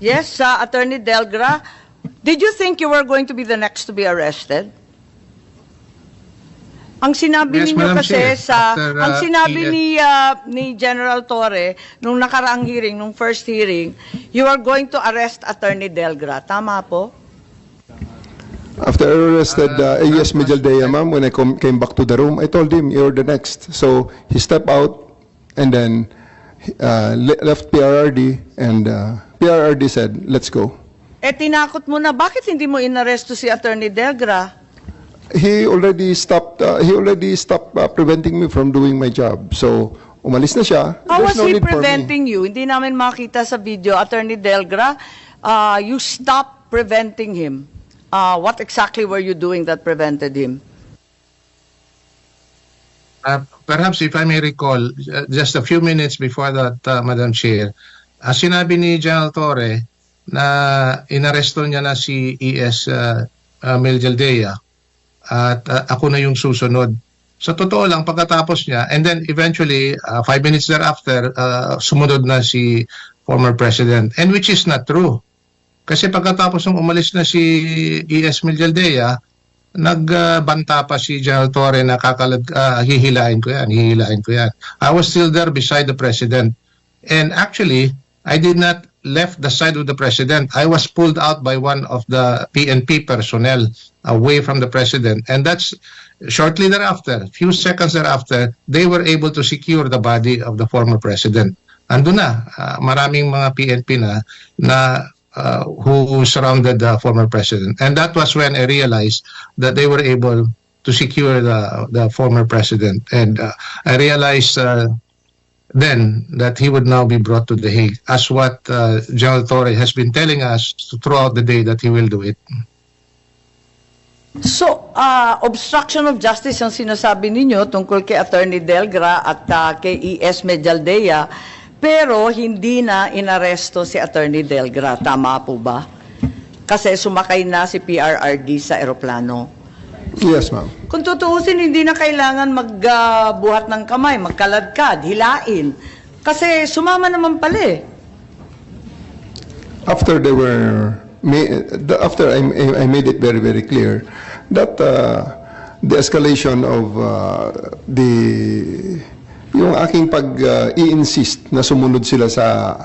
Yes, Attorney Delgra, did you think you were going to be the next to be arrested? Ang sinabi Yes, ninyo Madam kasi Chair. ang sinabi ni General Torre nung nakaraang hearing, nung first hearing, you are going to arrest Attorney Delgra. Tama po? After I arrested A.S. Mijaldea, ma'am, when I came back to the room, I told him, you're the next. So he stepped out and then left PRRD, and PRRD said, let's go. Eh, tinakot mo na. Bakit hindi mo inaresto si Attorney Delgra? He already stopped preventing me from doing my job. So umalis na siya. How was There's no he need for me. preventing you? Hindi namin makita sa video, Attorney Delgra. You stopped preventing him. What exactly were you doing that prevented him? Perhaps if I may recall, just a few minutes before that, Madam Chair, sinabi ni General Torre na inaresto niya na si E.S. Mijaldea at ako na yung susunod. Sa totoo lang, pagkatapos niya, and then eventually, 5 minutes thereafter, sumunod na si former President, and which is not true. Kasi pagkatapos ng umalis na si E.S. Mijaldea, nagbanta pa si General Torre na hihilain ko yan. I was still there beside the President. And actually, I did not left the side of the President. I was pulled out by one of the PNP personnel away from the President. And that's shortly thereafter, few seconds thereafter, they were able to secure the body of the former President. Ando na, maraming mga PNP na who surrounded the former President. And that was when I realized that they were able to secure the former President. And I realized then that he would now be brought to The Hague, as what General Torre has been telling us throughout the day that he will do it. So, obstruction of justice ang sinasabi ninyo tungkol kay Attorney Delgra at kay E.S. Mijaldea, pero hindi na inaresto si Attorney Delgra. Tama po ba? Kasi sumakay na si PRRD sa eroplano. Yes, ma'am. Kung tutuusin, hindi na kailangan magbuhat ng kamay, magkaladkad, hilain. Kasi sumama naman pala eh. After I made it very, very clear that the escalation of yung aking pag-i-insist na sumunod sila sa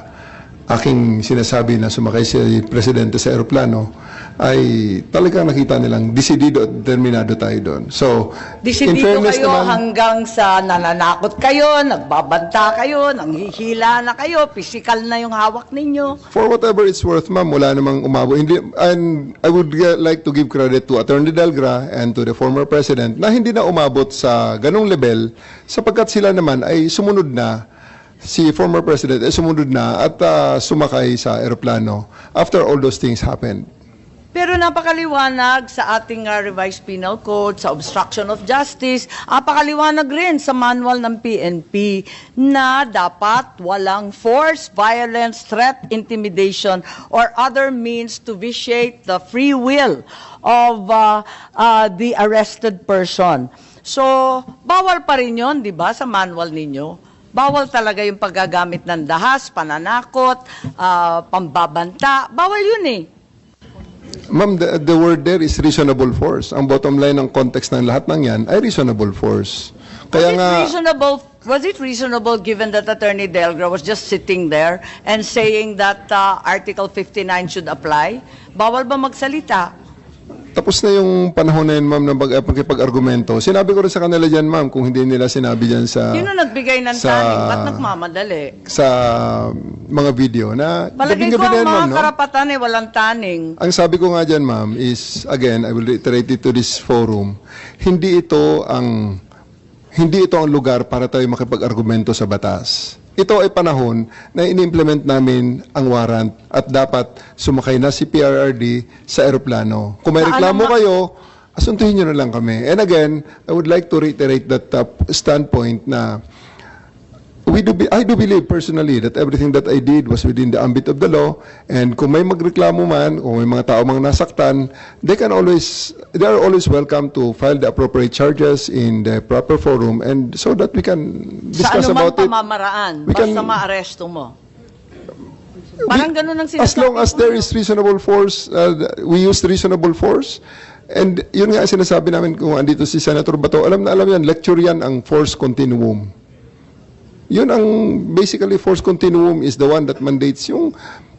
aking sinasabi na sumakay si Presidente sa aeroplano, ay talagang nakita nilang desidido at determinado tayo doon. So, desidido kayo naman, hanggang sa nananakot kayo, nagbabanta kayo, nanghihila na kayo, physical na yung hawak ninyo. For whatever it's worth, ma'am, wala namang umabot. And I would like to give credit to Attorney Delgra and to the former President na hindi na umabot sa ganong level sapagkat sila naman ay sumunod na. Si former President ay sumunod na at sumakay sa eroplano after all those things happened. Pero napakaliwanag sa ating revised penal code, sa obstruction of justice, napakaliwanag rin sa manual ng PNP na dapat walang force, violence, threat, intimidation, or other means to vitiate the free will of the arrested person. So, bawal pa rin yun, di ba, sa manual ninyo? Bawal talaga yung paggagamit ng dahas, pananakot, pambabanta. Bawal yun eh. Ma'am, the word there is reasonable force. Ang bottom line ng context ng lahat ng yan ay reasonable force. Kaya was it reasonable given that Attorney Delgra was just sitting there and saying that Article 59 should apply? Bawal ba magsalita? Tapos na yung panahon na yun, ma'am, ng pagkipag-argumento. Sinabi ko rin sa kanila dyan, ma'am, kung hindi nila sinabi dyan sa... Sino nagbigay ng taning? Ba't nagmamadali? Sa mga video na... Palagay ko ang mga karapatan walang taning. Ang sabi ko nga dyan, ma'am, is, again, I will reiterate it to this forum, hindi ito ang lugar para tayo makipag-argumento sa batas. Ito ay panahon na in-implement namin ang warrant at dapat sumakay na si PRRD sa eroplano. Kung may reklamo kayo, asuntuhin nyo na lang kami. And again, I would like to reiterate that standpoint na I do believe personally that everything that I did was within the ambit of the law, and kung may magreklamo man, kung may mga tao mang nasaktan, they are always welcome to file the appropriate charges in the proper forum, and so that we can discuss about it. Sa anumang pamamaraan, basta maaresto mo. Parang ganun ang sinasabi As long as ko, there no? is reasonable force, we use reasonable force. And yun nga ang sinasabi namin kung andito si Senator Bato, alam na alam yan, lecture yan ang force continuum. Yun ang, basically, force continuum is the one that mandates yung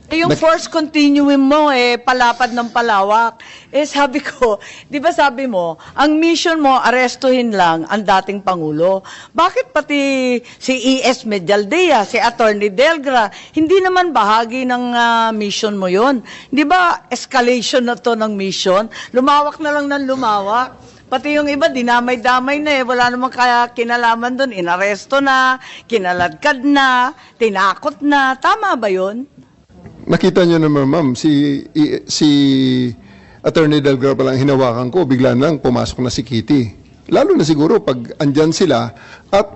Yung force continuum mo, palapad ng palawak. Sabi ko, di ba sabi mo, ang mission mo, arestuhin lang ang dating Pangulo. Bakit pati si E.S. Medialdea, si Attorney Delgra, hindi naman bahagi ng mission mo yun? Di ba, escalation na to ng mission? Lumawak na lang ng lumawak. Pati yung iba, dinamay-damay na wala namang kaya kinalaman doon. Inaresto na, kinaladkad na, tinakot na. Tama ba yun? nakita nyo naman, ma'am, si Attorney Delgar pa lang hinawakan ko, bigla nang pumasok na si Kitty. Lalo na siguro pag andyan sila at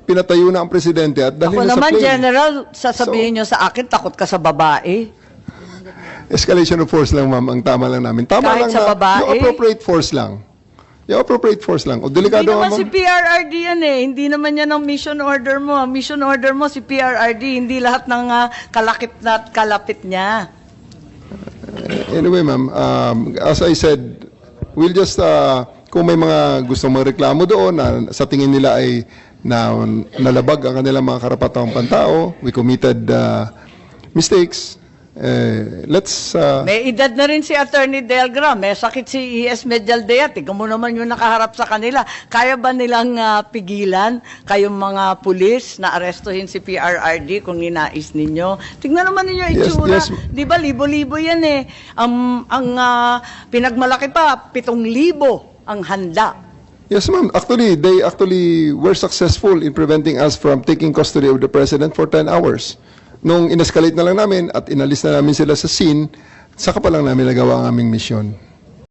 pinatayo na ang presidente at dali Ako na sa naman, plane. General, sasabihin nyo sa akin, takot ka sa babae. Escalation of force lang, ma'am, ang tama lang namin. Tama Kahit lang sa na babae? yung appropriate force lang. Yung appropriate force lang. O delikado Hindi nga, naman ma'am. si PRRD yan Hindi naman yan ang mission order mo. Ang mission order mo si PRRD, hindi lahat ng kalakip na at kalapit niya. Anyway, ma'am, as I said, we'll just, kung may mga gustong magreklamo doon na sa tingin nila ay nalabag ang kanilang mga karapatang pantao, we committed mistakes, let's... May edad na rin si Attorney Delgra. May sakit si E.S. Medialdea. Tingnan mo naman yung nakaharap sa kanila. Kaya ba nilang pigilan kayong mga pulis na arestuhin si PRRD kung ninais ninyo? Tingnan naman ninyo yung itsura. Yes. Di ba, libo-libo yan Ang pinagmalaki pa, 7,000 ang handa. Yes, ma'am. Actually, they actually were successful in preventing us from taking custody of the president for 10 hours. Nung in-escalate na lang namin at inalis na namin sila sa scene, saka pa lang namin nagawa ang aming mission.